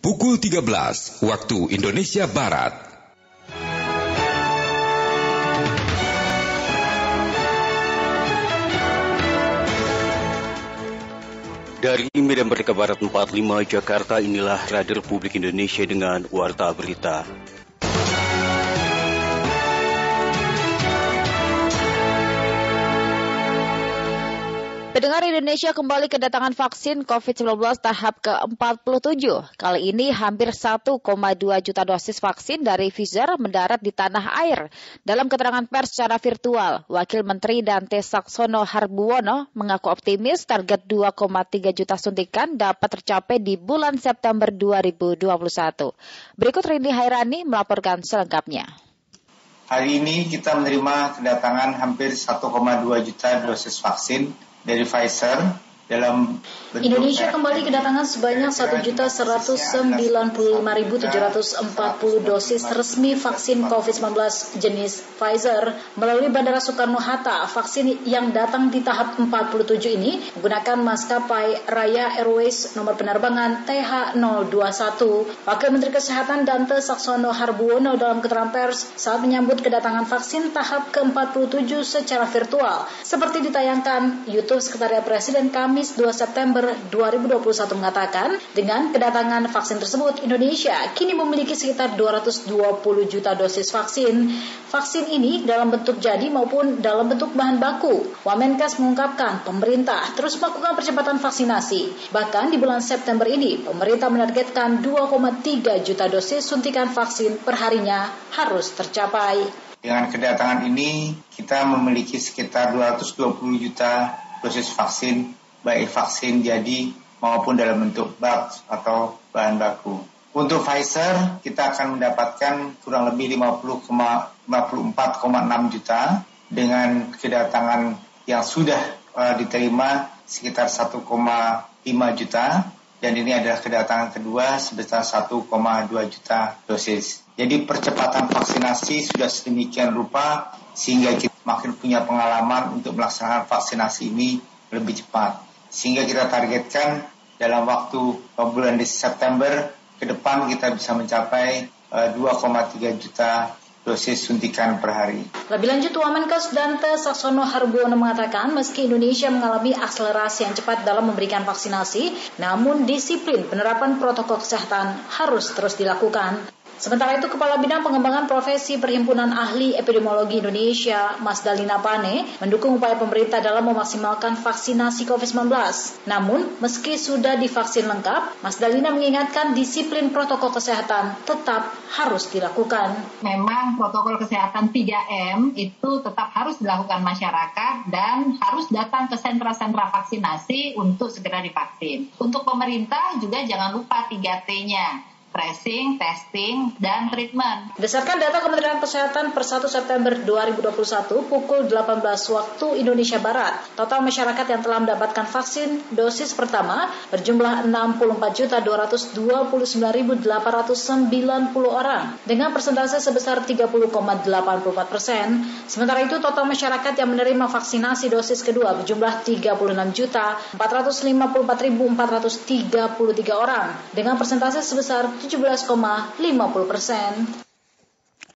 pukul 13 waktu Indonesia Barat. Dari Medan Merdeka Barat 45 Jakarta, inilah Radio Republik Indonesia dengan Warta Berita. Pendengar, Indonesia kembali kedatangan vaksin COVID-19 tahap ke-47. Kali ini hampir 1,2 juta dosis vaksin dari Pfizer mendarat di tanah air. Dalam keterangan pers secara virtual, Wakil Menteri Dante Saxono Harbuwono mengaku optimis target 2,3 juta suntikan dapat tercapai di bulan September 2021. Berikut Rini Hairani melaporkan selengkapnya. Hari ini kita menerima kedatangan hampir 1,2 juta dosis vaksin dari Pfizer dalam bentuk Indonesia kembali kedatangan sebanyak 1.195.740 dosis resmi vaksin COVID-19 jenis Pfizer melalui Bandara Soekarno-Hatta. Vaksin yang datang di tahap 47 ini menggunakan maskapai Raya Airways nomor penerbangan TH021. Wakil Menteri Kesehatan Dante Saxono Harbuwono dalam keterangan pers saat menyambut kedatangan vaksin tahap ke-47 secara virtual. Seperti ditayangkan YouTube Sekretariat Presiden Kamis 2 September 2021 mengatakan, dengan kedatangan vaksin tersebut, Indonesia kini memiliki sekitar 220 juta dosis vaksin. Vaksin ini dalam bentuk jadi maupun dalam bentuk bahan baku. Wamenkes mengungkapkan pemerintah terus melakukan percepatan vaksinasi. Bahkan di bulan September ini, pemerintah menargetkan 2,3 juta dosis suntikan vaksin perharinya harus tercapai. Dengan kedatangan ini, kita memiliki sekitar 220 juta dosis vaksin, baik vaksin jadi maupun dalam bentuk bulk atau bahan baku. Untuk Pfizer, kita akan mendapatkan kurang lebih 54,6 juta dengan kedatangan yang sudah diterima sekitar 1,5 juta, dan ini adalah kedatangan kedua sebesar 1,2 juta dosis. Jadi percepatan vaksinasi sudah sedemikian rupa sehingga kita makin punya pengalaman untuk melaksanakan vaksinasi ini lebih cepat. Sehingga kita targetkan dalam waktu bulan September ke depan kita bisa mencapai 2,3 juta dosis suntikan per hari. Lebih lanjut, Wamenkes Dante Saxono Harbuwono mengatakan meski Indonesia mengalami akselerasi yang cepat dalam memberikan vaksinasi, namun disiplin penerapan protokol kesehatan harus terus dilakukan. Sementara itu, Kepala Bidang Pengembangan Profesi Perhimpunan Ahli Epidemiologi Indonesia, Mas Dalina Pane, mendukung upaya pemerintah dalam memaksimalkan vaksinasi COVID-19. Namun, meski sudah divaksin lengkap, Mas Dalina mengingatkan disiplin protokol kesehatan tetap harus dilakukan. Memang protokol kesehatan 3M itu tetap harus dilakukan masyarakat dan harus datang ke sentra-sentra vaksinasi untuk segera divaksin. Untuk pemerintah juga jangan lupa 3T-nya. Tracing, testing, dan treatment. Berdasarkan data Kementerian Kesehatan per 1 September 2021 pukul 18 waktu Indonesia Barat, total masyarakat yang telah mendapatkan vaksin dosis pertama berjumlah 64.229.890 orang dengan persentase sebesar 30,84%. Sementara itu total masyarakat yang menerima vaksinasi dosis kedua berjumlah 36.454.433 orang dengan persentase sebesar 17,50%.